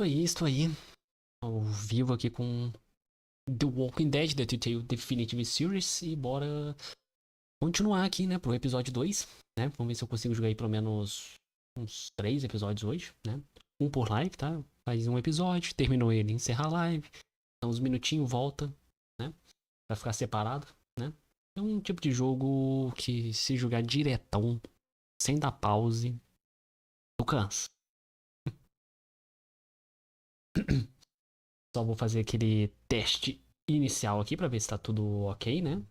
Estou aí. Ao vivo aqui com The Walking Dead, The TWD Definitive Series. E bora continuar aqui, né, pro episódio 2, né? Vamos ver se eu consigo jogar aí pelo menos uns 3 episódios hoje, né? Um por live, tá? Faz um episódio, terminou ele, encerra a live. Dá uns minutinhos, volta, né? Pra ficar separado, né? É um tipo de jogo que se jogar diretão, sem dar pause, tu cansa. Só vou fazer aquele teste inicial aqui pra ver se tá tudo ok, né?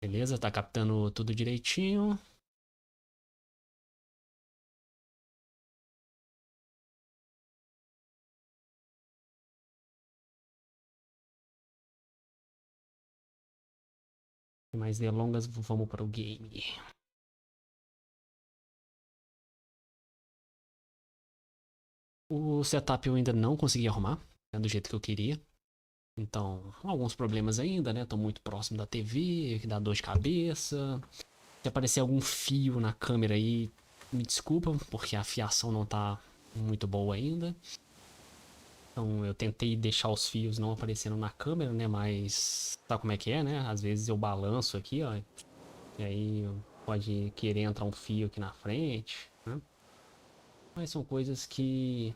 Beleza, tá captando tudo direitinho. Sem mais delongas, vamos para o game. O setup eu ainda não consegui arrumar, né, do jeito que eu queria. Então, alguns problemas ainda, né? Tô muito próximo da TV, que dá dor de cabeça. Se aparecer algum fio na câmera aí, me desculpa, porque a fiação não tá muito boa ainda. Então eu tentei deixar os fios não aparecendo na câmera, né? Mas sabe como é que é, né? Às vezes eu balanço aqui, ó. E aí pode querer entrar um fio aqui na frente, né? Mas são coisas que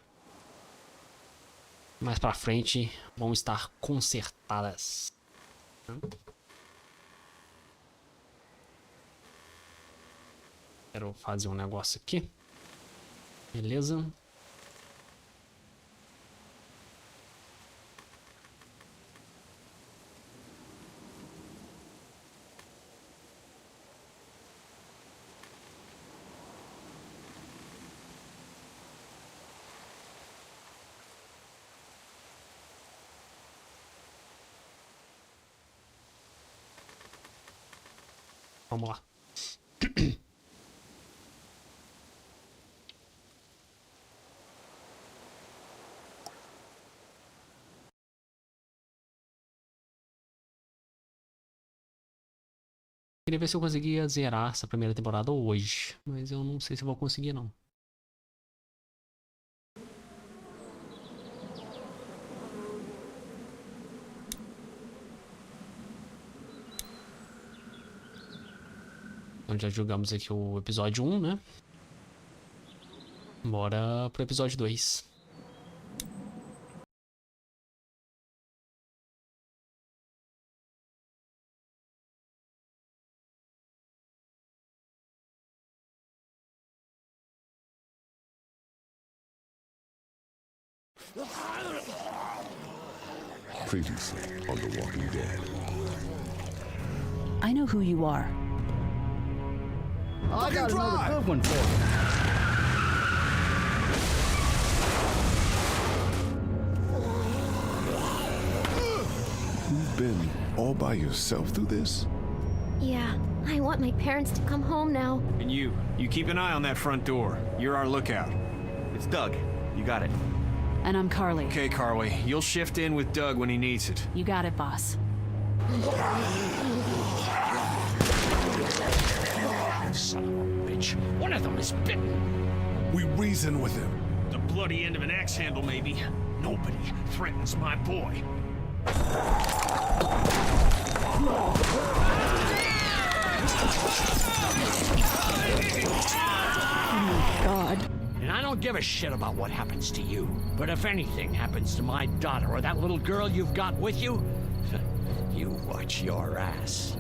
mais pra frente vão estar consertadas, né? Quero fazer um negócio aqui. Beleza? Vamos lá. Queria ver se eu conseguia zerar essa primeira temporada hoje, mas eu não sei se eu vou conseguir não. Então já jogamos aqui o episódio 1, né? Bora pro episódio 2. Previously on The Walking Dead. I know who you are. I got another good one for you. You've been all by yourself through this? Yeah, I want my parents to come home now. And you keep an eye on that front door. You're our lookout. It's Doug. You got it. And I'm Carly. Okay, Carly, you'll shift in with Doug when he needs it. You got it, boss. Son of a bitch. One of them is bitten. We reason with him. The bloody end of an axe handle, maybe. Nobody threatens my boy. Oh my God. And I don't give a shit about what happens to you. But if anything happens to my daughter or that little girl you've got with you, you watch your ass.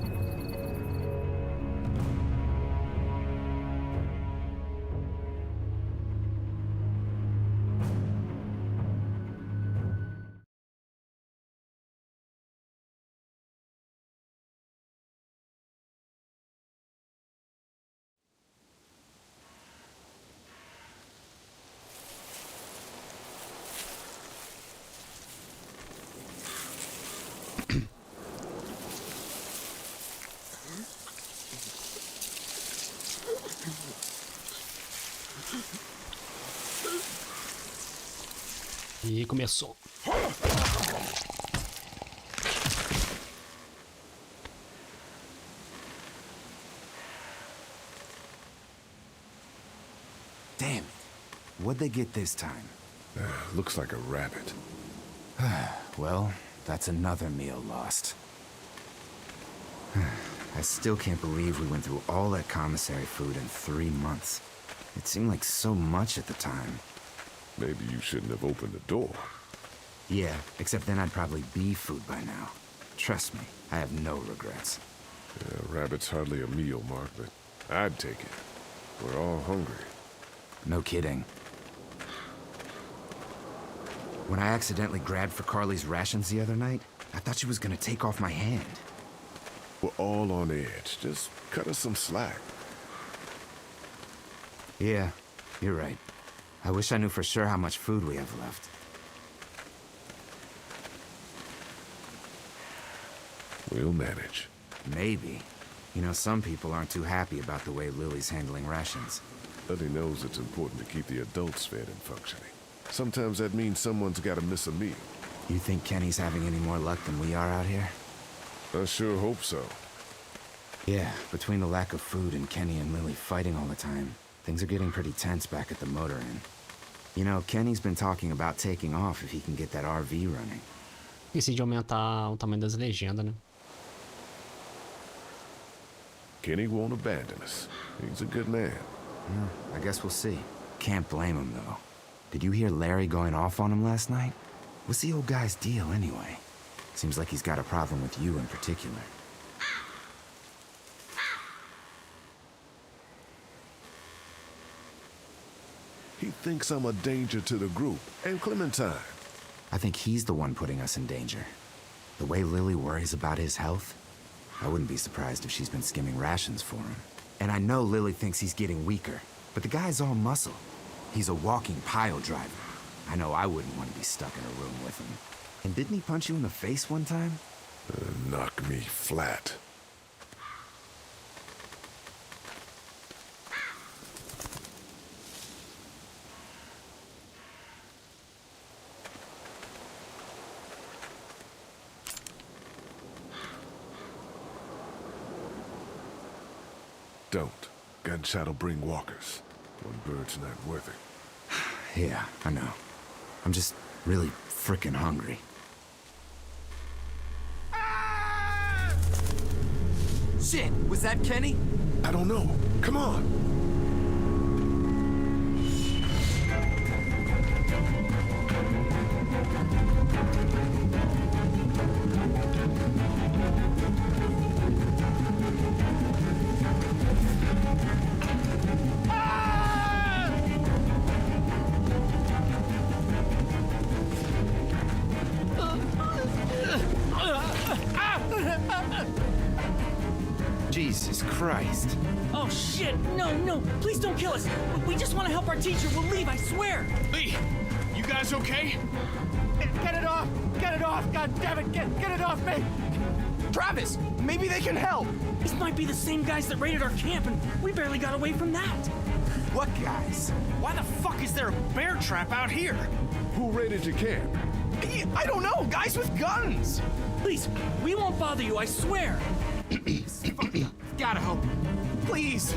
E começou. Damn it. What'd they get this time? Looks like a rabbit. Well, that's another meal lost. I still can't believe we went through all that commissary food in 3 months. It seemed like so much at the time. Maybe you shouldn't have opened the door. Yeah, except then I'd probably be food by now. Trust me, I have no regrets. Yeah, rabbit's hardly a meal, Mark, but I'd take it. We're all hungry. No kidding. When I accidentally grabbed for Carly's rations the other night, I thought she was gonna take off my hand. We're all on edge. Just cut us some slack. Yeah, you're right. I wish I knew for sure how much food we have left. We'll manage. Maybe. You know, some people aren't too happy about the way Lily's handling rations. Lily knows it's important to keep the adults fed and functioning. Sometimes that means someone's got to miss a meal. You think Kenny's having any more luck than we are out here? I sure hope so. Yeah, between the lack of food and Kenny and Lily fighting all the time, things are getting pretty tense back at the motor inn. You know, Kenny's been talking about taking off if he can get that RV running. Esqueci de aumentar o tamanho das legendas, né? Kenny won't abandon us. He's a good man. Well, I guess we'll see. Can't blame him, though. Did you hear Larry going off on him last night? What's the old guy's deal, anyway? Seems like he's got a problem with you in particular. He thinks I'm a danger to the group and Clementine. I think he's the one putting us in danger. The way Lily worries about his health, I wouldn't be surprised if she's been skimming rations for him. And I know Lily thinks he's getting weaker, but the guy's all muscle. He's a walking pile driver. I know I wouldn't want to be stuck in a room with him. And didn't he punch you in the face one time? Knock me flat. Don't. Gunshot'll bring walkers. One bird's not worth it. Yeah, I know. I'm just really frickin' hungry. Shit, was that Kenny? I don't know. Come on. Jesus Christ. Oh shit! No, no! Please don't kill us! We just want to help our teacher. We'll leave, I swear! Lee, you guys okay? Get it off! Get it off! God damn it! Get it off me! Travis, maybe they can help. These might be the same guys that raided our camp, and we barely got away from that. What guys? Why the fuck is there a bear trap out here? Who raided your camp? I don't know. Guys with guns. Please, we won't bother you, I swear. Gotta help. Please.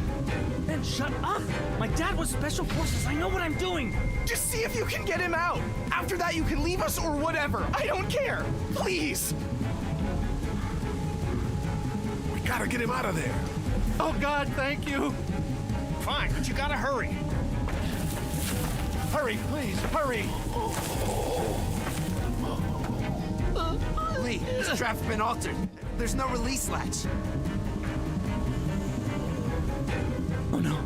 Ben, shut up! My dad was Special Forces. I know what I'm doing. Just see if you can get him out. After that, you can leave us or whatever. I don't care. Please. We gotta get him out of there. Oh, God, thank you. Fine, but you gotta hurry. Hurry, please, hurry. Lee, this strap's been altered. There's no release latch. Oh no.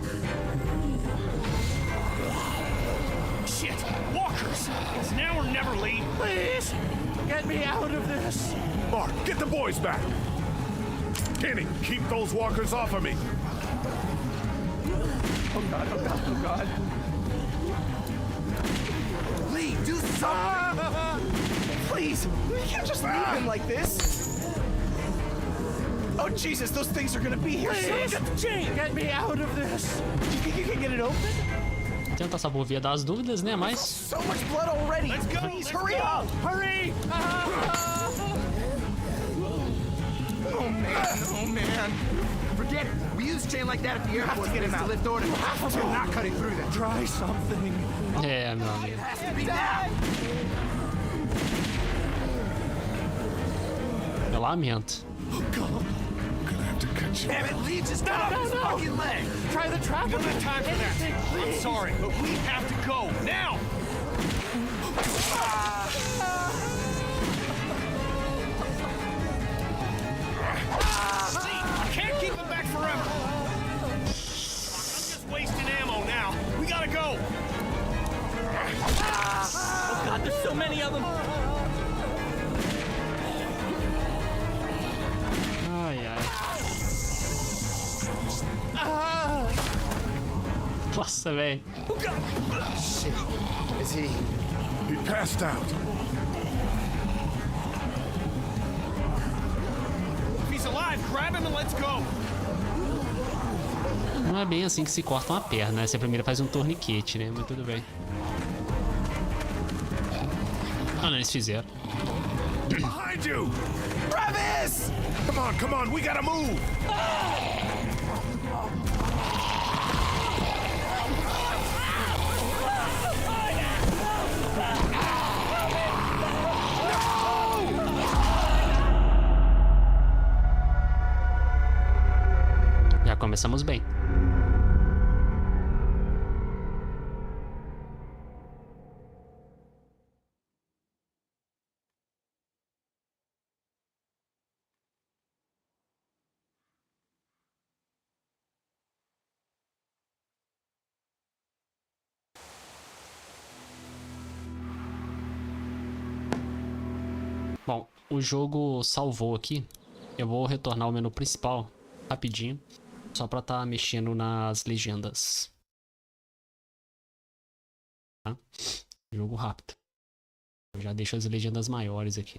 Shit, walkers! It's now or never, Lee. Please, get me out of this. Mark, get the boys back. Kenny, keep those walkers off of me. Oh, God, oh, God, oh, God. Lee, do something! Please, we can't just leave him like this. Oh, Jesus, those things are gonna be here soon. Get the chain! Get me out of this. Do you think you can get it open? Tenta essa por via das dúvidas, né? Mas So much blood already. Let's go, Please, let's hurry go. up. Hurry. Oh, man. Oh, man. Get it. We use chain like that at the airport get him to out. lift orders. Have to. Not cutting through that. Try something. É, meu amigo. Has to be now. Eu lamento. I'm gonna have to cut you. Damn it, Lee just got off his fucking leg. Try the trap. We don't have time for that. I'm sorry, but we have to go now. See, I can't keep him back forever. I'm just wasting ammo now. We gotta go. Oh God, there's so many of them. Ai, ai. Nossa, velho. Is he? He passed out. If he's alive, grab him and let's go. Não é bem assim que se corta uma perna, né? Você primeiro faz um torniquete, né? Mas tudo bem. Ah, não, eles fizeram. Behind you! Travis! Come on, we gotta move! Já começamos bem. Bom, o jogo salvou aqui. Eu vou retornar ao menu principal rapidinho, só pra tá mexendo nas legendas. Tá? Jogo rápido. Eu já deixo as legendas maiores aqui.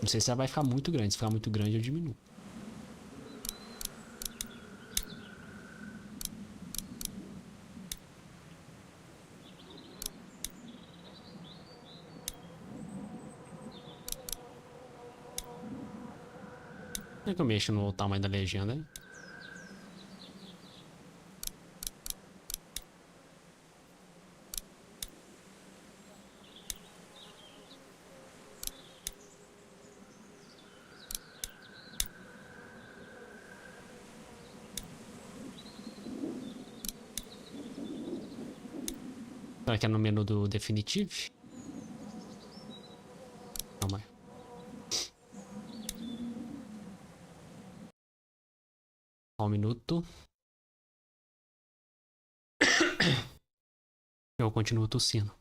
Não sei se ela vai ficar muito grande. Se ficar muito grande, eu diminuo. Como é que eu mexo no tamanho da legenda, hein? Será que é no menu do Definitive? Calma aí. Um minuto. Eu continuo tossindo.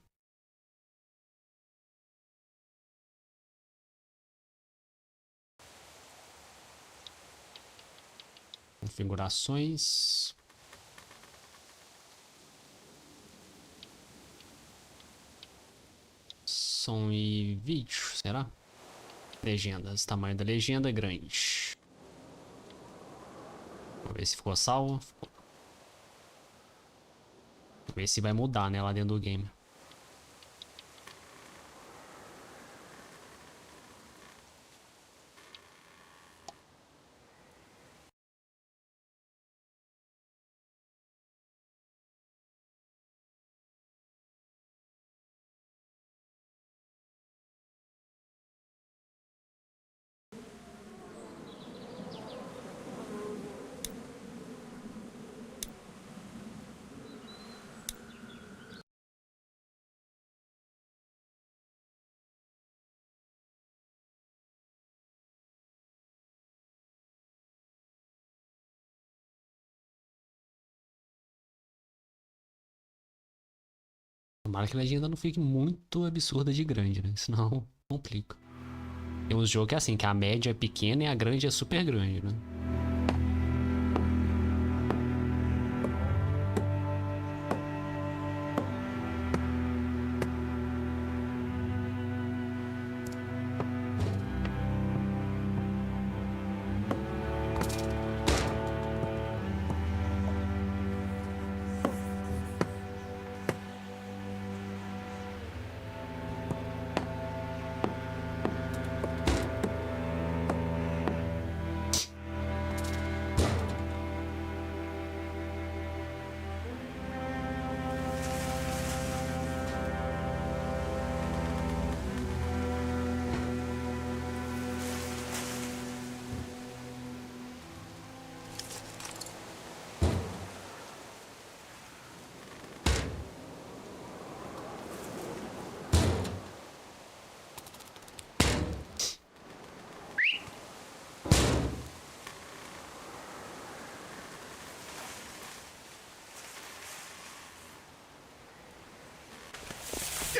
Configurações. Som e vídeo, será? Legendas. Tamanho da legenda é grande. Vamos ver se ficou salvo. Vamos ver se vai mudar, né, lá dentro do game. Tomara que a legenda não fique muito absurda de grande, né? Senão complica. Tem uns jogos que é assim, que a média é pequena e a grande é super grande, né?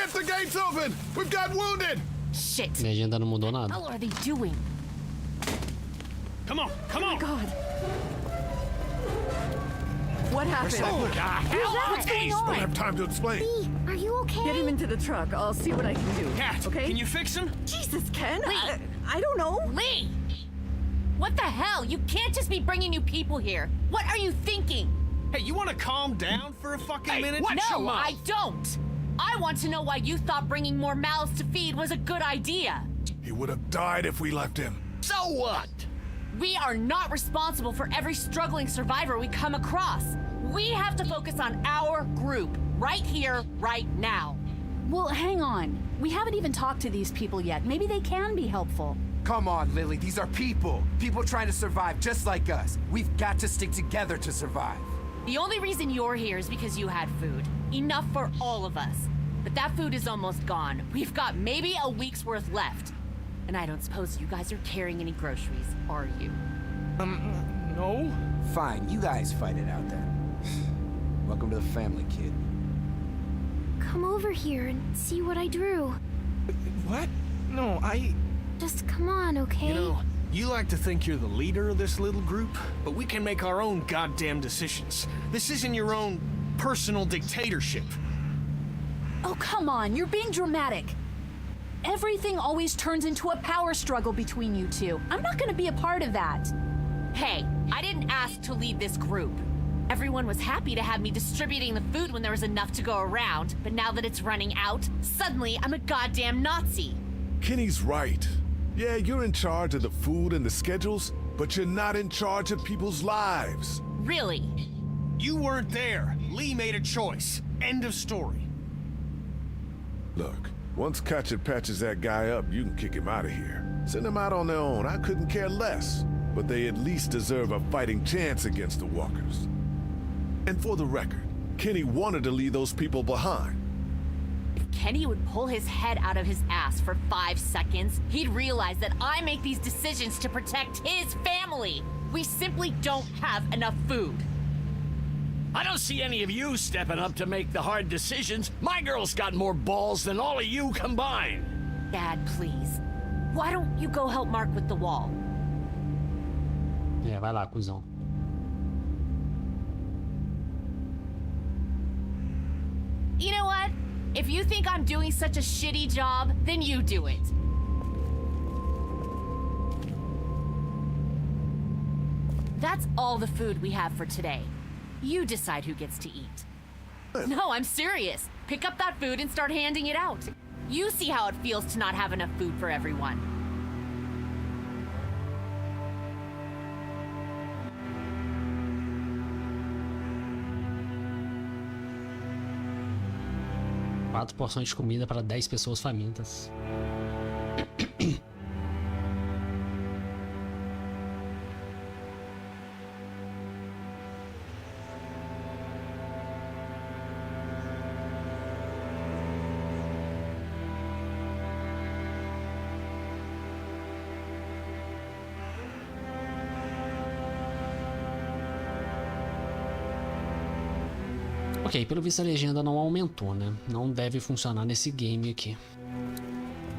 Get the gates open! We've got wounded! Shit. Legenda não mudou What the nada. hell are they doing? Come on, come on! God. What happened? What's going We don't on? have time to explain. Lee, are you okay? Get him into the truck. I'll see what I can do. Cat, okay? can you fix him? Jesus, Ken. Lee. I don't know. Lee! What the hell? You can't just be bringing new people here. What are you thinking? Hey, you want to calm down for a fucking minute? No, I don't. I want to know why you thought bringing more mouths to feed was a good idea. He would have died if we left him. So what? We are not responsible for every struggling survivor we come across. We have to focus on our group, right here, right now. Well, hang on. We haven't even talked to these people yet. Maybe they can be helpful. Come on, Lily. These are people. People trying to survive just like us. We've got to stick together to survive. The only reason you're here is because you had food. Enough for all of us. But that food is almost gone. We've got maybe a week's worth left. And I don't suppose you guys are carrying any groceries, are you? No. Fine, you guys fight it out then. Welcome to the family, kid. Come over here and see what I drew. What? No, Just come on, okay? You know, you like to think you're the leader of this little group, but we can make our own goddamn decisions. This isn't your own personal dictatorship. Oh, come on. You're being dramatic. Everything always turns into a power struggle between you two. I'm not going to be a part of that. Hey, I didn't ask to lead this group. Everyone was happy to have me distributing the food when there was enough to go around, but now that it's running out, suddenly I'm a goddamn Nazi. Kenny's right. Yeah, you're in charge of the food and the schedules, but you're not in charge of people's lives. Really? You weren't there. Lee made a choice. End of story. Look, once Katchet patches that guy up, you can kick him out of here. Send them out on their own. I couldn't care less. But they at least deserve a fighting chance against the walkers. And for the record, Kenny wanted to leave those people behind. If Kenny would pull his head out of his ass for 5 seconds, he'd realize that I make these decisions to protect his family. We simply don't have enough food. I don't see any of you stepping up to make the hard decisions. My girl's got more balls than all of you combined. Dad, please. Why don't you go help Mark with the wall? É, vai lá, cuzão. You know what? If you think I'm doing such a shitty job, then you do it. That's all the food we have for today. You decide who gets to eat. No, I'm serious. Pick up that food and start handing it out. You see how it feels to not have enough food for everyone. Quatro porções de comida para 10 pessoas famintas. Ok, pelo visto a legenda não aumentou, né? Não deve funcionar nesse game aqui.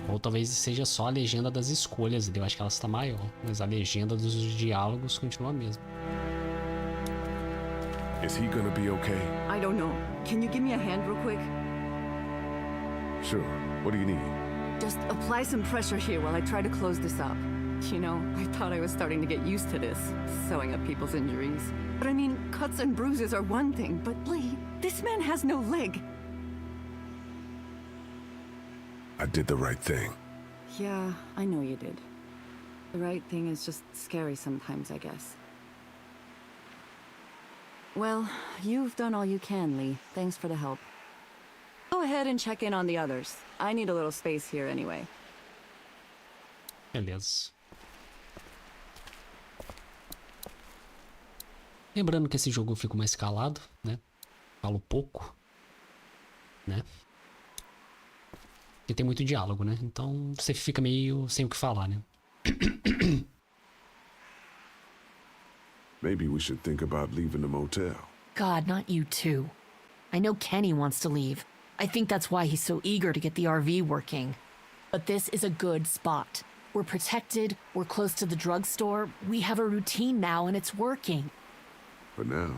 Ou talvez seja só a legenda das escolhas, eu acho que ela está maior. Mas a legenda dos diálogos continua a mesma. Is he gonna be okay? I don't know. Can you give me a hand real quick? Sure. What do you need? Just apply some pressure here while I try to close this up. You know, I thought I was starting to get used to this, sewing up people's injuries. But I mean, cuts and bruises are one thing, but Lee, this man has no leg. I did the right thing. Yeah, I know you did. The right thing is just scary sometimes, I guess. Well, you've done all you can, Lee. Thanks for the help. Go ahead and check in on the others. I need a little space here anyway. Beleza. Lembrando que esse jogo eu fico mais calado, né? Falo pouco, né? Porque tem muito diálogo, né? Então você fica meio sem o que falar, né? Maybe we should think about leaving the motel. God, not you too. I know Kenny wants to leave, I think that's why he's so eager to get the RV working. But this is a good spot. We're protected, we're close to the drugstore, we have a routine now and it's working. For now.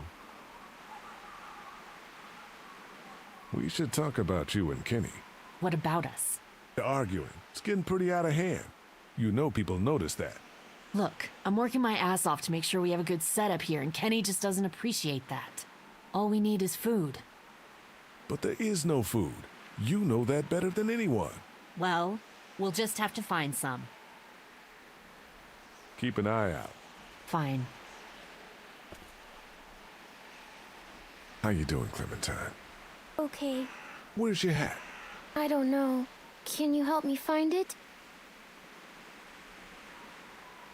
We should talk about you and Kenny. What about us? You're arguing. It's getting pretty out of hand. You know people notice that. Look, I'm working my ass off to make sure we have a good setup here, and Kenny just doesn't appreciate that. All we need is food. But there is no food. You know that better than anyone. Well, we'll just have to find some. Keep an eye out. Fine. How you doing, Clementine? Okay. Where's your hat? I don't know. Can you help me find it?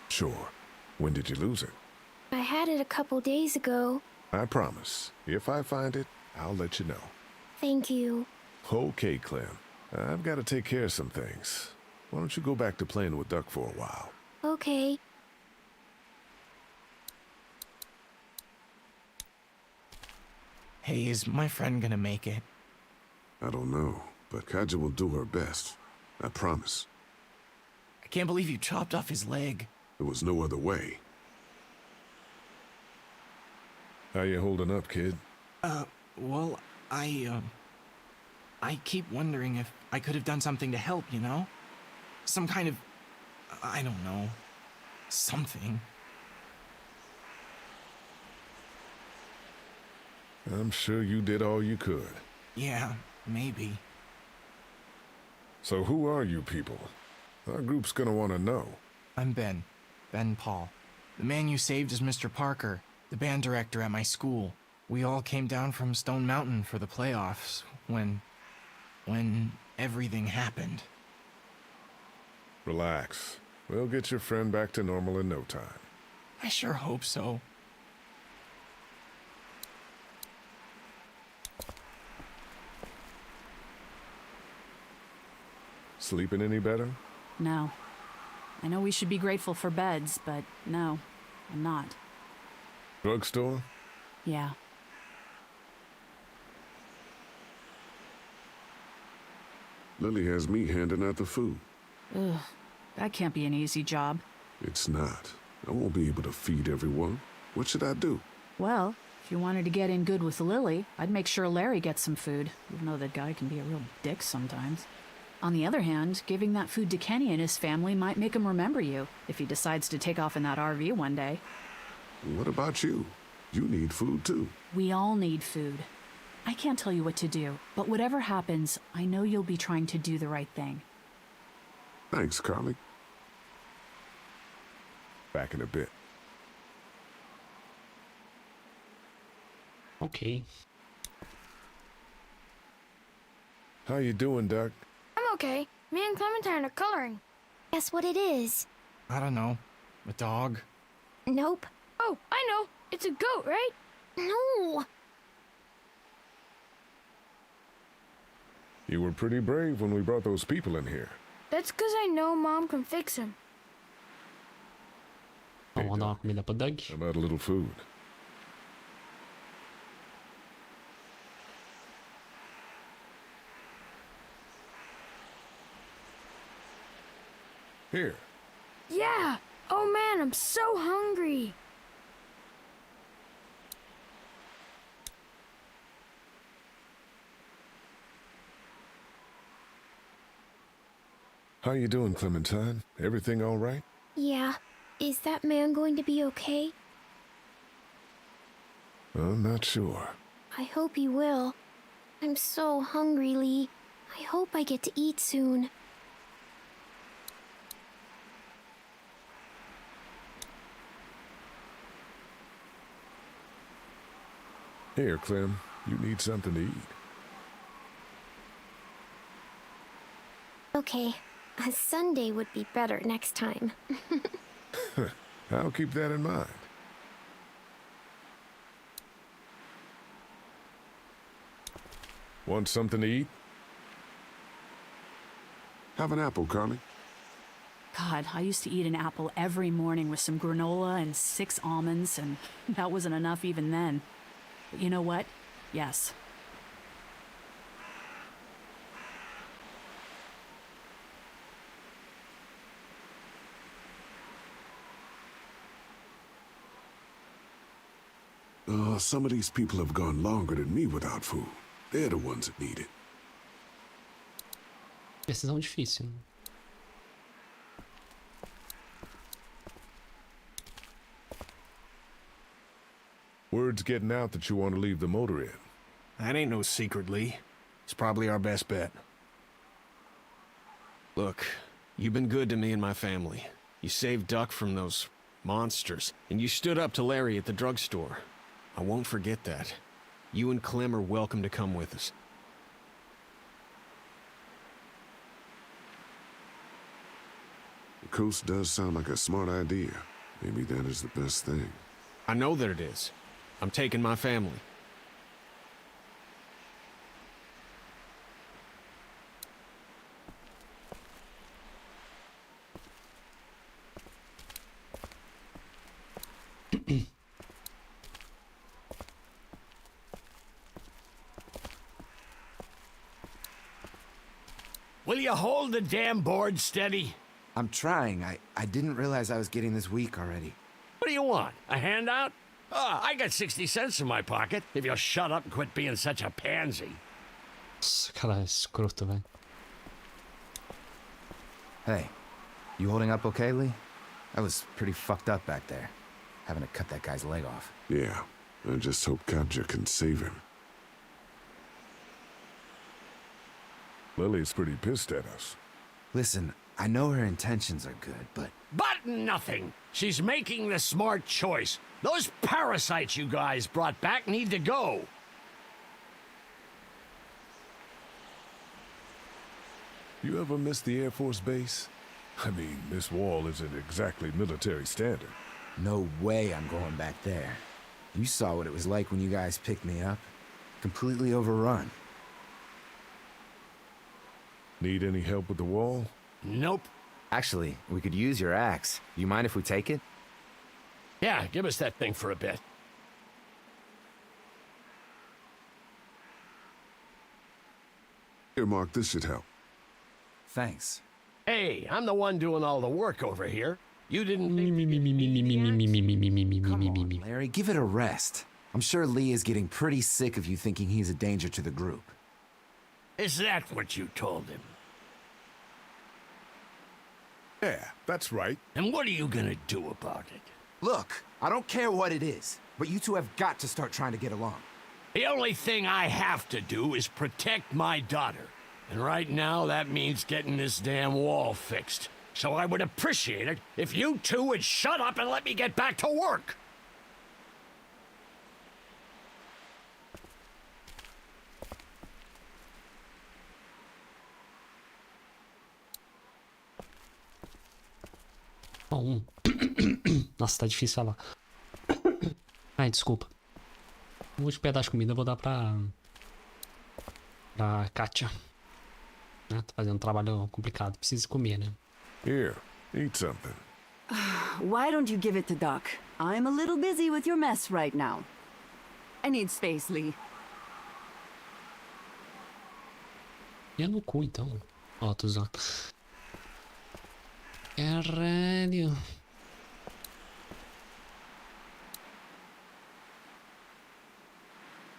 Sure. When did you lose it? I had it a couple days ago. I promise. If I find it, I'll let you know. Thank you. Okay, Clem. I've got to take care of some things. Why don't you go back to playing with Duck for a while? Okay. Hey, is my friend gonna make it? I don't know, but Kaja will do her best. I promise. I can't believe you chopped off his leg. There was no other way. How you holding up, kid? Well, I keep wondering if I could have done something to help, you know? Some kind of, I don't know, something. I'm sure you did all you could. Yeah, maybe. So who are you people? Our group's gonna want to know. I'm Ben. Ben Paul. The man you saved is Mr. Parker, the band director at my school. We all came down from Stone Mountain for the playoffs when everything happened. Relax. We'll get your friend back to normal in no time. I sure hope so. Sleeping any better? No. I know we should be grateful for beds, but no, I'm not. Drugstore? Yeah. Lily has me handing out the food. Ugh, that can't be an easy job. It's not. I won't be able to feed everyone. What should I do? Well, if you wanted to get in good with Lily, I'd make sure Larry gets some food, even though that guy can be a real dick sometimes. On the other hand, giving that food to Kenny and his family might make him remember you if he decides to take off in that RV one day. What about you? You need food too. We all need food. I can't tell you what to do, but whatever happens, I know you'll be trying to do the right thing. Thanks, Carly. Back in a bit. Ok. How you doing, Duck? I'm okay. Me and Clementine are coloring. Guess what it is? I don't know. A dog? Nope. Oh, I know. It's a goat, right? No. You were pretty brave when we brought those people in here. That's because I know Mom can fix him. Vamos dar uma comida pro Doug. How about a little food? Here. Yeah. Oh man, I'm so hungry. How you doing, Clementine? Everything all right? Yeah. Is that man going to be okay? I'm not sure. I hope he will. I'm so hungry, Lee. I hope I get to eat soon. Here, Clem. You need something to eat. Okay. A Sunday would be better next time. I'll keep that in mind. Want something to eat? Have an apple, Carly. God, I used to eat an apple every morning with some granola and 6 almonds, and that wasn't enough even then. But you know what? Yes. Some of these people have gone longer than me without food. They're the ones that need it. Decisão difícil. Né? Word's getting out that you want to leave the motor inn. That ain't no secret, Lee. It's probably our best bet. Look, you've been good to me and my family. You saved Duck from those monsters, and you stood up to Larry at the drugstore. I won't forget that. You and Clem are welcome to come with us. The coast does sound like a smart idea. Maybe that is the best thing. I know that it is. I'm taking my family. Will you hold the damn board steady? I'm trying. I didn't realize I was getting this weak already. What do you want? A handout? Oh, I got 60 cents in my pocket. If you'll shut up and quit being such a pansy. Nossa, cara é escroto, velho. Hey, you holding up okay, Lee? I was pretty fucked up back there, having to cut that guy's leg off. Yeah, I just hope Katja can save him. Lily's pretty pissed at us. Listen, I know her intentions are good, but... But nothing. She's making the smart choice. Those parasites you guys brought back need to go. You ever miss the Air Force Base? I mean, this wall isn't exactly military standard. No way I'm going back there. You saw what it was like when you guys picked me up. Completely overrun. Need any help with the wall? Nope. Actually, we could use your axe. You mind if we take it? Yeah, give us that thing for a bit. Here, Mark, this should help. Thanks. Hey, I'm the one doing all the work over here. You didn't think... Come on, Larry, give it a rest. I'm sure Lee is getting pretty sick of you thinking he's a danger to the group. Is that what you told him? Yeah, that's right. And what are you gonna do about it? Look, I don't care what it is, but you two have got to start trying to get along. The only thing I have to do is protect my daughter. And right now, that means getting this damn wall fixed. So I would appreciate it if you two would shut up and let me get back to work. Bom. Nossa, tá difícil falar. Ai, desculpa. O último pedaço de comida eu vou dar pra Katja. Né? Tá fazendo um trabalho complicado. Precisa comer, né? Here, eat something. Why don't you give it to Doc? I'm a little busy with your mess right now. I need space, Lee. E é no cu, então. Ó, tô usando. Caralho.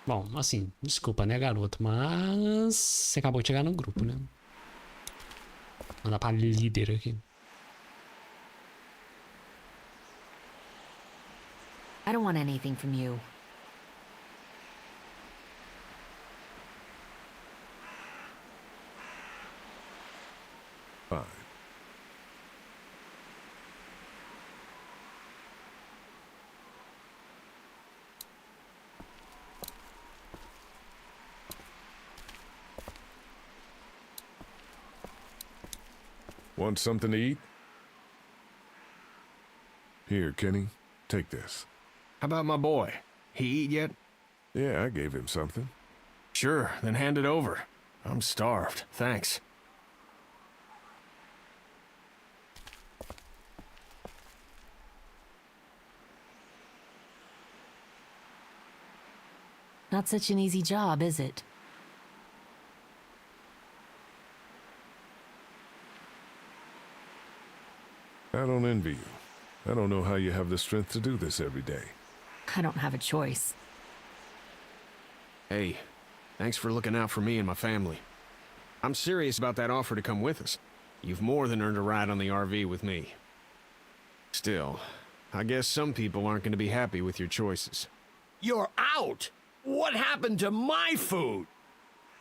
Bom, assim, desculpa, né, garoto? Mas você acabou de chegar no grupo, né? Mandar pra líder aqui. I don't want anything from you. Fine. Want something to eat? Here, Kenny, take this. How about my boy? He eat yet? Yeah, I gave him something. Sure, then hand it over. I'm starved, thanks. Not such an easy job, is it? I don't envy you. I don't know how you have the strength to do this every day. I don't have a choice. Hey, thanks for looking out for me and my family. I'm serious about that offer to come with us. You've more than earned a ride on the RV with me. Still, I guess some people aren't going to be happy with your choices. You're out! What happened to my food?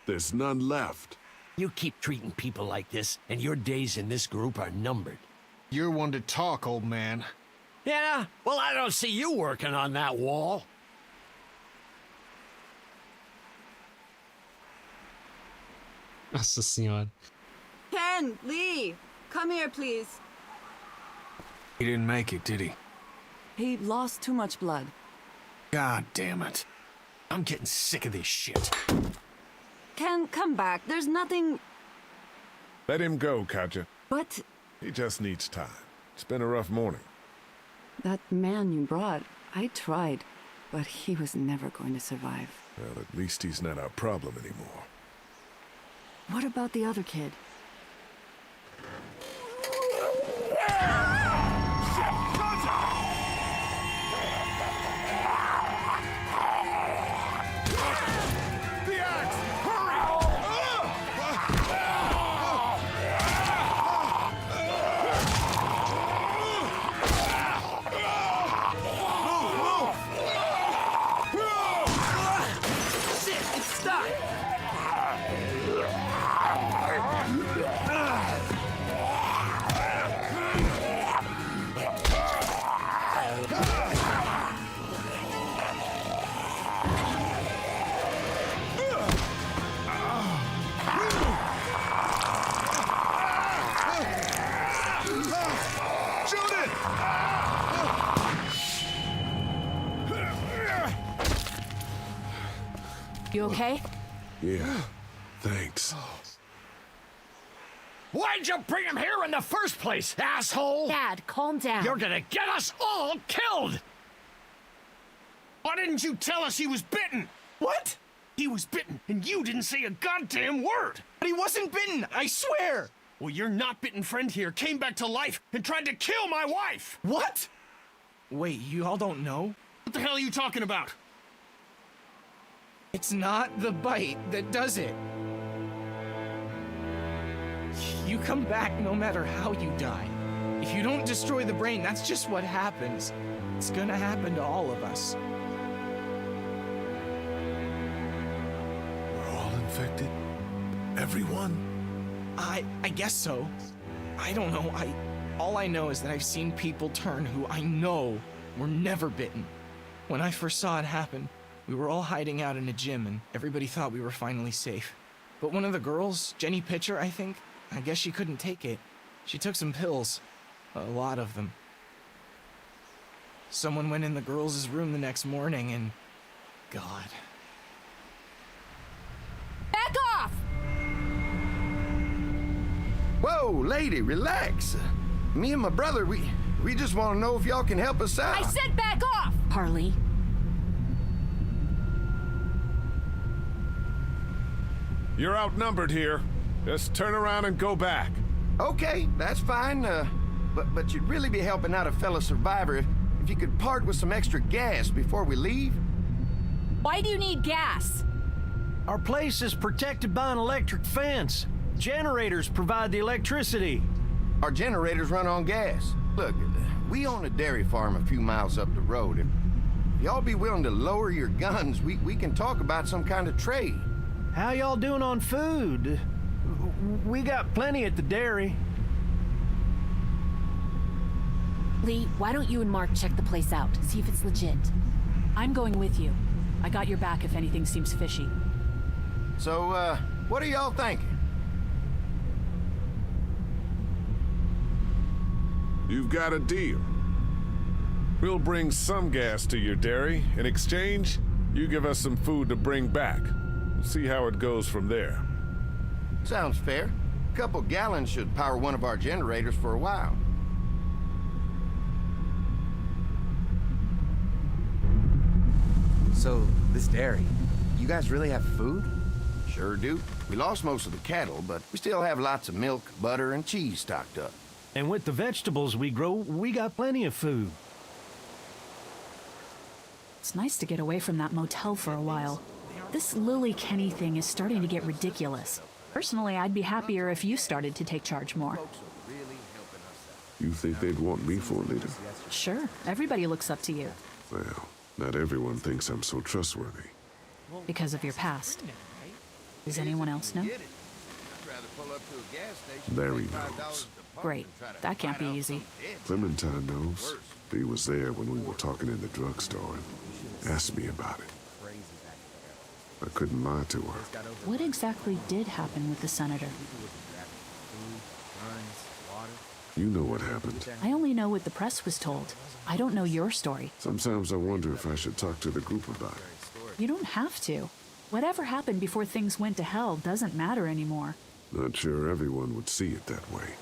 There's none left. You keep treating people like this, and your days in this group are numbered. You're one to talk, old man. Yeah? Well, I don't see you working on that wall. Nossa senhora. Ken, Lee, come here, please. He didn't make it, did he? He lost too much blood. God damn it. I'm getting sick of this shit. Ken, come back. There's nothing... Let him go, Katja. But He just needs time. It's been a rough morning. that man you brought, I tried, but he was never going to survive. Well, at least he's not our problem anymore. What about the other kid? You okay? Yeah, thanks. Why'd you bring him here in the first place, asshole? Dad, calm down. You're gonna get us all killed! Why didn't you tell us he was bitten? What? He was bitten, and you didn't say a goddamn word! But he wasn't bitten, I swear! Well, your not-bitten friend here came back to life and tried to kill my wife! What? Wait, you all don't know? What the hell are you talking about? It's not the bite that does it. You come back no matter how you die. If you don't destroy the brain, that's just what happens. It's gonna happen to all of us. We're all infected? Everyone? I guess so. I don't know. All I know is that I've seen people turn who I know were never bitten. When I first saw it happen, we were all hiding out in a gym and everybody thought we were finally safe. But one of the girls, Jenny Pitcher, I think, I guess she couldn't take it. She took some pills. A lot of them. Someone went in the girls' room the next morning and... God. Back off! Whoa, lady, relax. Me and my brother, we just want to know if y'all can help us out. I said back off! Harley. You're outnumbered here. Just turn around and go back. Okay, that's fine. But you'd really be helping out a fellow survivor if you could part with some extra gas before we leave. Why do you need gas? Our place is protected by an electric fence. Generators provide the electricity. Our generators run on gas. Look, we own a dairy farm a few miles up the road. If y'all be willing to lower your guns, we can talk about some kind of trade. How y'all doing on food? We got plenty at the dairy. Lee, why don't you and Mark check the place out, see if it's legit? I'm going with you. I got your back if anything seems fishy. So, what are y'all thinking? You've got a deal. We'll bring some gas to your dairy. In exchange, you give us some food to bring back. We'll see how it goes from there. Sounds fair. A couple gallons should power one of our generators for a while. So, this dairy, you guys really have food? Sure do. We lost most of the cattle, but we still have lots of milk, butter, and cheese stocked up. And with the vegetables we grow, we got plenty of food. It's nice to get away from that motel for a while. This Lily Kenny thing is starting to get ridiculous. Personally, I'd be happier if you started to take charge more. You think they'd want me for a leader? Sure, everybody looks up to you. Well, not everyone thinks I'm so trustworthy. Because of your past. Does anyone else know? Larry knows. Great. That can't be easy. Clementine knows. He was there when we were talking in the drugstore and asked me about it. I couldn't lie to her. What exactly did happen with the senator? You know what happened. I only know what the press was told. I don't know your story. Sometimes I wonder if I should talk to the group about it. You don't have to. Whatever happened before things went to hell doesn't matter anymore. Not sure everyone would see it that way.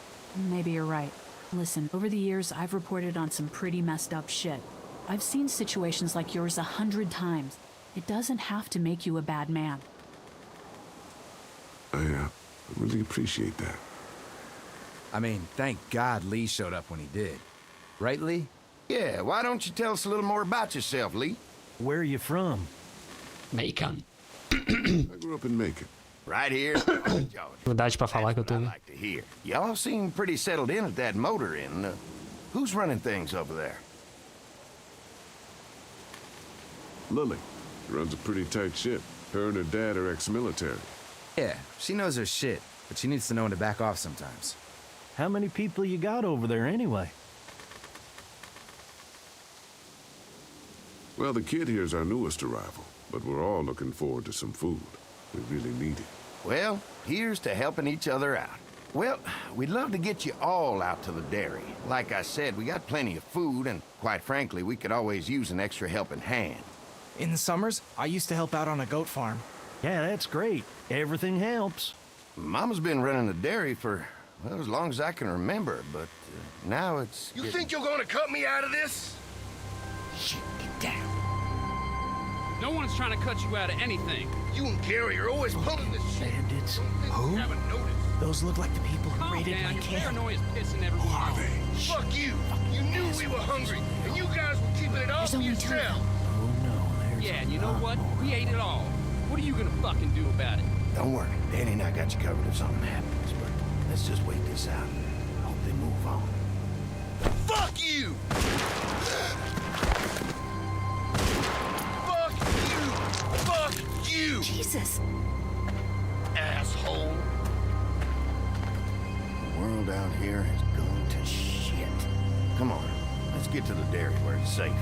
Maybe you're right. Listen, over the years, I've reported on some pretty messed up shit. I've seen situations like yours 100 times. It doesn't have to make you a bad man. I really appreciate that. I mean, thank God Lee showed up when he did. Right, Lee? Yeah, why don't you tell us a little more about yourself, Lee? Where are you from? Macon. I grew up in Macon. Right here. Verdade pra falar que eu tô. like to hear. Y'all seem pretty settled in at that motor inn. Who's running things over there? Lily. She runs a pretty tight ship. Her and her dad are ex-military. Yeah, she knows her shit, but she needs to know when to back off sometimes. How many people you got over there anyway? Well, the kid here's our newest arrival, but we're all looking forward to some food. We really need it. Well, here's to helping each other out. Well, we'd love to get you all out to the dairy. Like I said, we got plenty of food, and quite frankly, we could always use an extra helping hand. In the summers, I used to help out on a goat farm. Yeah, that's great. Everything helps. Mama's been running the dairy for, well, as long as I can remember, but now it's... You think you're gonna cut me out of this? Shit, get down. No one's trying to cut you out of anything. You and Gary are always pulling this shit. Bandits. Who? Haven't noticed. Those look like the people who Calm raided down, my your camp. paranoia is pissing everyone off. Fuck you. You knew we were hungry, and you guys were keeping it all for yourself. Oh no, there's Yeah, and you know what? We ate it all. What are you gonna fucking do about it? Don't worry, Danny and I got you covered if something happens, but let's just wait this out. Hope they move on. Fuck you! Fuck you! Fuck you! Jesus! Asshole! The world out here has gone to shit. Come on, let's get to the dairy where it's safe.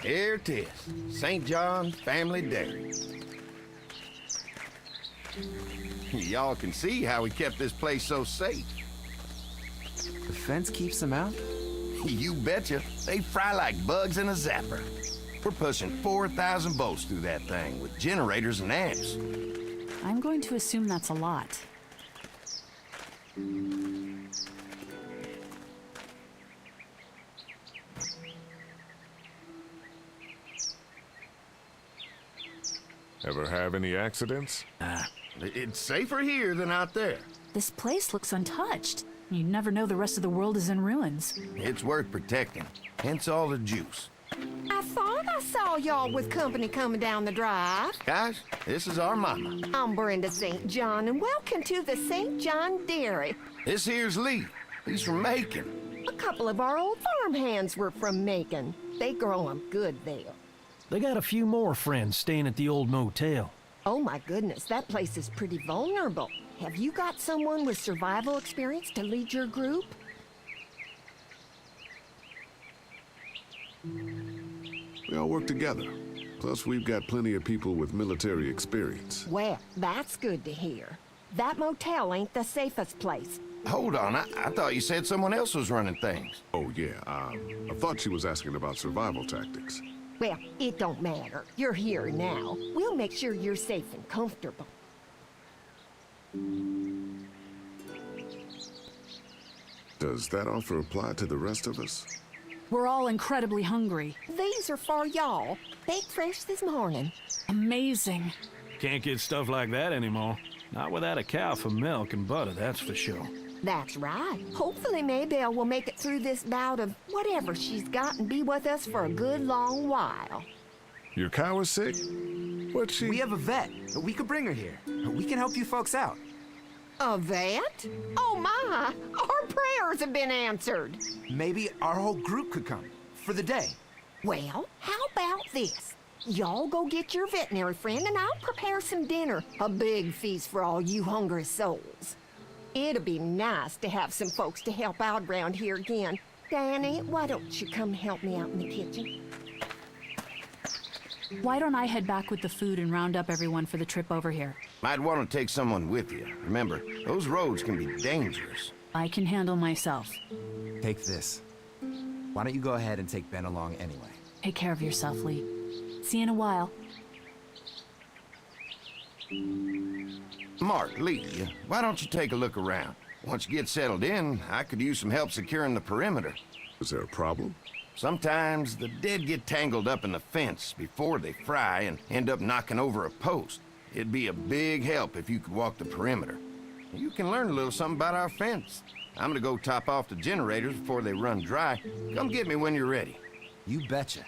Here it is, St. John Family Dairy. Y'all can see how we kept this place so safe. The fence keeps them out? You betcha. They fry like bugs in a zapper. We're pushing 4,000 volts through that thing with generators and amps. I'm going to assume that's a lot. Ever have any accidents? It's safer here than out there. This place looks untouched. You'd never know the rest of the world is in ruins. It's worth protecting, hence all the juice. I thought I saw y'all with company coming down the drive. Guys, this is our mama. I'm Brenda St. John, and welcome to the St. John Dairy. This here's Lee. He's from Macon. A couple of our old farm hands were from Macon. They grow 'em good there. They got a few more friends staying at the old motel. Oh my goodness, that place is pretty vulnerable. Have you got someone with survival experience to lead your group? We all work together. Plus, we've got plenty of people with military experience. Well, that's good to hear. That motel ain't the safest place. Hold on, I thought you said someone else was running things. Oh, yeah, I thought she was asking about survival tactics. Well, it don't matter. You're here now. We'll make sure you're safe and comfortable. Does that offer apply to the rest of us? We're all incredibly hungry. These are for y'all. Baked fresh this morning. Amazing. Can't get stuff like that anymore. Not without a cow for milk and butter, that's for sure. That's right. Hopefully Maybelle will make it through this bout of whatever she's got and be with us for a good long while. Your cow is sick? What's she? We have a vet. We could bring her here. We can help you folks out. A vet? Oh my! Our prayers have been answered. Maybe our whole group could come for the day. Well, how about this? Y'all go get your veterinary friend and I'll prepare some dinner. A big feast for all you hungry souls. It'd be nice to have some folks to help out around here again. Danny, why don't you come help me out in the kitchen? Why don't I head back with the food and round up everyone for the trip over here? Might want to take someone with you. Remember, those roads can be dangerous. I can handle myself. Take this. Why don't you go ahead and take Ben along anyway? Take care of yourself, Lee. See you in a while. Mark, Lee, why don't you take a look around? Once you get settled in, I could use some help securing the perimeter. Is there a problem? Sometimes the dead get tangled up in the fence before they fry and end up knocking over a post. It'd be a big help if you could walk the perimeter. You can learn a little something about our fence. I'm gonna go top off the generators before they run dry. Come get me when you're ready. You betcha.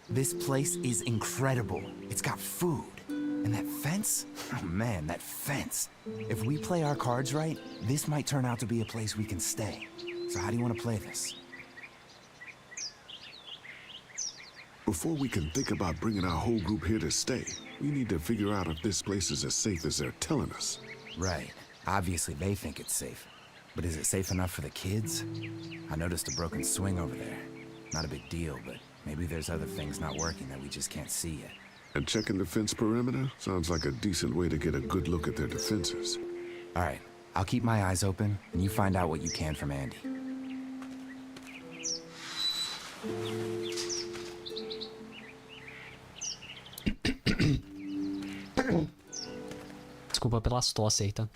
This place is incredible. It's got food. And that fence? Oh man, that fence. If we play our cards right, this might turn out to be a place we can stay. So how do you want to play this? Before we can think about bringing our whole group here to stay, we need to figure out if this place is as safe as they're telling us. Right. Obviously they think it's safe. But is it safe enough for the kids? I noticed a broken swing over there. Not a big deal, but maybe there's other things not working that we just can't see yet. And checking the fence perimeter sounds like a decent way to get a good look at their defenses. All right, I'll keep my eyes open, and you find out what you can from Andy. Desculpa pelas tosse aí, tá?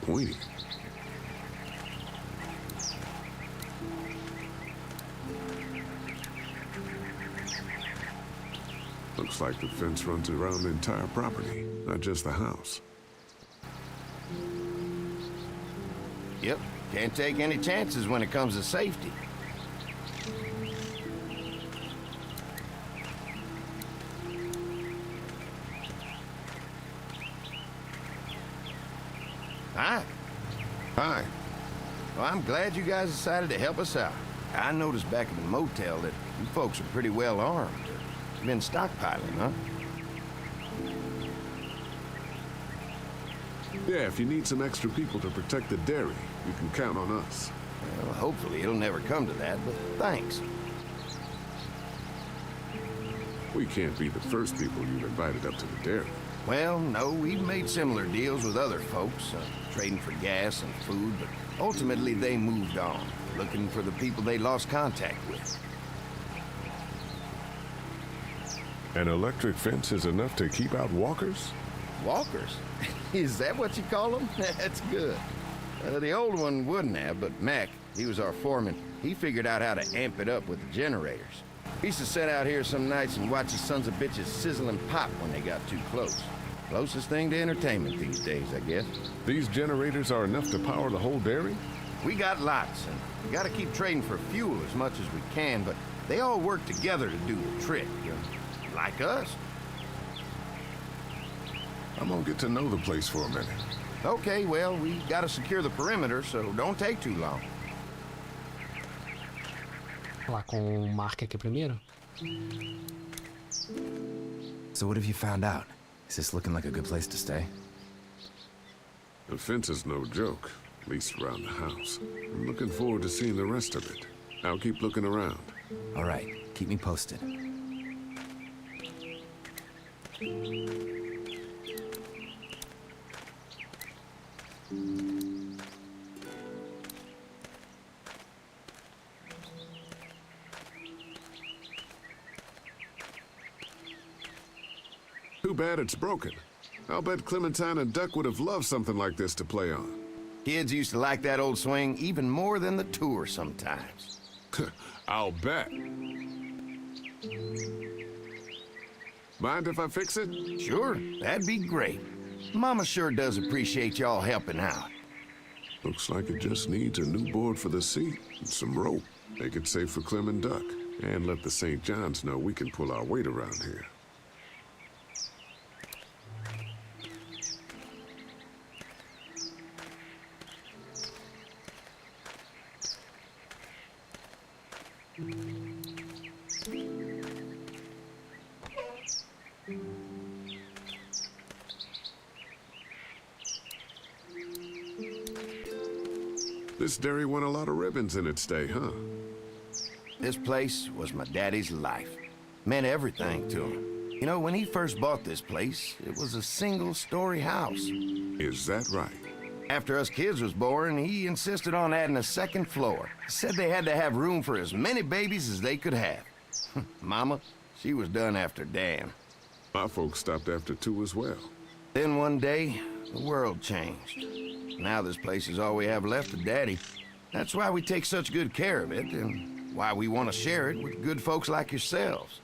Pointy. Looks like the fence runs around the entire property, not just the house. Yep, can't take any chances when it comes to safety. Hi. Hi. Well, I'm glad you guys decided to help us out. I noticed back at the motel that you folks are pretty well armed. Been stockpiling, huh? Yeah, if you need some extra people to protect the dairy, you can count on us. Well, hopefully it'll never come to that, but thanks. We can't be the first people you've invited up to the dairy. Well, no, we've made similar deals with other folks, trading for gas and food, but ultimately they moved on, looking for the people they lost contact with. An electric fence is enough to keep out walkers? Walkers? Is that what you call them? That's good. The old one wouldn't have, but Mac, he was our foreman, he figured out how to amp it up with the generators. He used to sit out here some nights and watch the sons of bitches sizzle and pop when they got too close. Closest thing to entertainment these days, I guess. These generators are enough to power the whole dairy? We got lots, and we gotta keep trading for fuel as much as we can, but they all work together to do the trick, like us. I'm gonna get to know the place for a minute. Okay, well, we gotta secure the perimeter, so don't take too long. Falar com o Mark aqui primeiro. So what have you found out? Is this looking like a good place to stay? The fence is no joke, at least around the house. I'm looking forward to seeing the rest of it. I'll keep looking around. All right, keep me posted. Too bad it's broken. I'll bet Clementine and Duck would have loved something like this to play on. Kids used to like that old swing even more than the tour sometimes. I'll bet. Mind if I fix it? Sure, that'd be great. Mama sure does appreciate y'all helping out. Looks like it just needs a new board for the seat and some rope. Make it safe for Clem and Duck. And let the St. John's know we can pull our weight around here. This dairy won a lot of ribbons in its day, huh? This place was my daddy's life. Meant everything to him. You know, when he first bought this place, it was a single-story house. Is that right? After us kids was born, he insisted on adding a second floor. Said they had to have room for as many babies as they could have. Mama, she was done after Dan. My folks stopped after 2 as well. Then one day, the world changed. Now this place is all we have left of Daddy. That's why we take such good care of it, and why we want to share it with good folks like yourselves.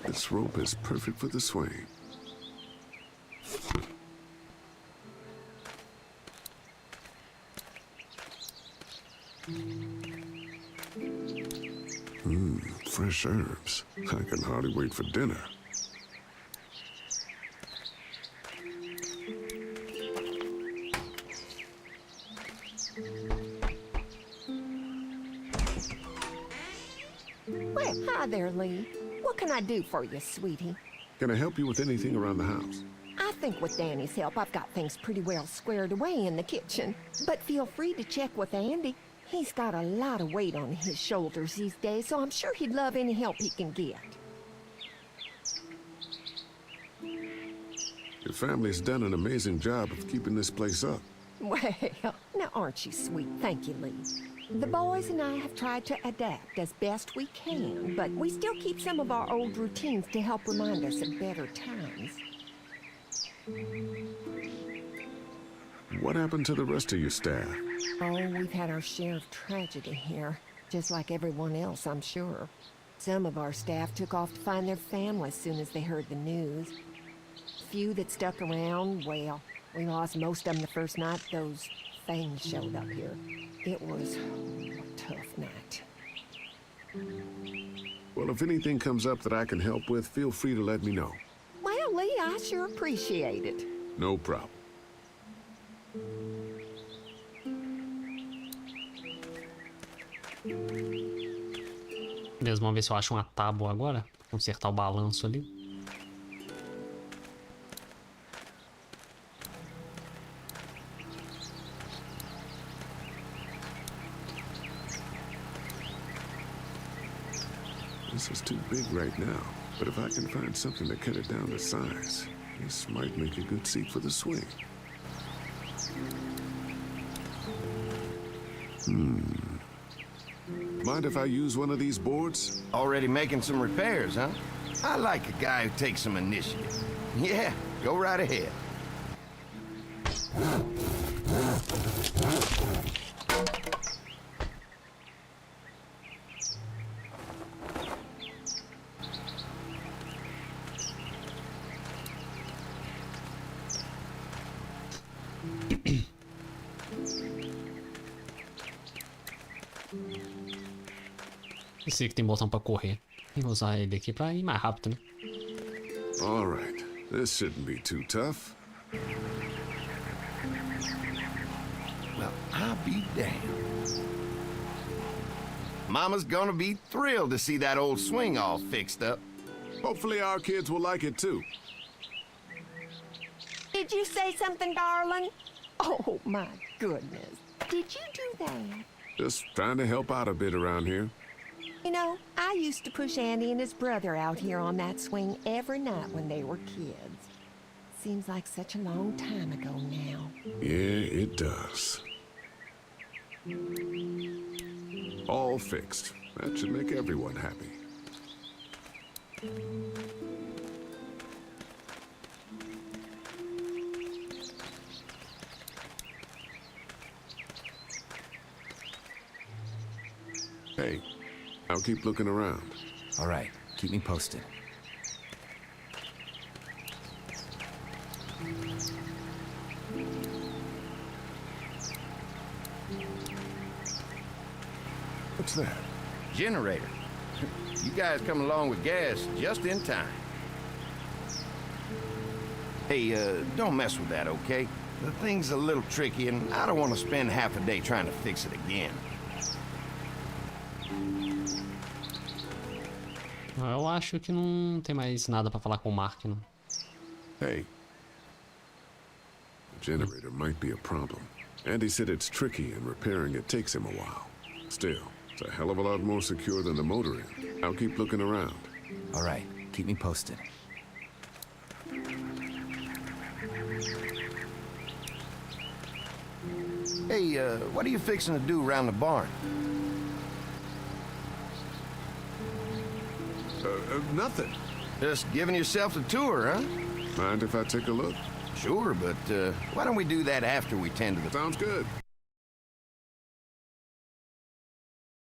This rope is perfect for the swing. Fresh herbs. I can hardly wait for dinner. Well, hi there, Lee. What can I do for you, sweetie? Can I help you with anything around the house? I think with Danny's help, I've got things pretty well squared away in the kitchen. But feel free to check with Andy. He's got a lot of weight on his shoulders these days, so I'm sure he'd love any help he can get. Your family's done an amazing job of keeping this place up. Well, now aren't you sweet? Thank you, Lee. The boys and I have tried to adapt as best we can, but we still keep some of our old routines to help remind us of better times. What happened to the rest of your staff? Oh, we've had our share of tragedy here, just like everyone else, I'm sure. Some of our staff took off to find their families as soon as they heard the news. Few that stuck around, well, we lost most of them the first night those things showed up here. It was a tough night. Well, if anything comes up that I can help with, feel free to let me know. Well, Lee, I sure appreciate it. No problem. Beleza, vamos ver se eu acho uma tábua agora. Consertar o balanço ali. This is too big right now, but if I can find something to cut it down to size, this might make a good seat for the swing. Mind if I use one of these boards? Already making some repairs, huh? I like a guy who takes some initiative. Yeah, go right ahead. Esse aqui tem botão pra correr. Vou usar ele aqui pra ir mais rápido, né? All right, this shouldn't be too tough. Well, I'll be damned. Mama's gonna be thrilled to see that old swing all fixed up. Hopefully our kids will like it too. Did you say something, darling? Oh, my goodness. Did you do that? Just trying to help out a bit around here. You know, I used to push Andy and his brother out here on that swing every night when they were kids. Seems like such a long time ago now. Yeah, it does. All fixed. That should make everyone happy. Hey, I'll keep looking around. All right, keep me posted. What's that? Generator. You guys come along with gas just in time. Hey, don't mess with that, okay? The thing's a little tricky, and I don't want to spend half a day trying to fix it again. Eu acho que não tem mais nada pra falar com o Mark, não. Hey. The generator might be a problem. Andy said it's tricky and repairing it takes him a while. Still, it's a hell of a lot more secure than the motor end. I'll keep looking around. All right, keep me posted. Hey, what are you fixing to do around the barn? Nothing. Just giving yourself a tour, huh? Mind if I take a look? Sure, but why don't we do that after we tend to the... Sounds good.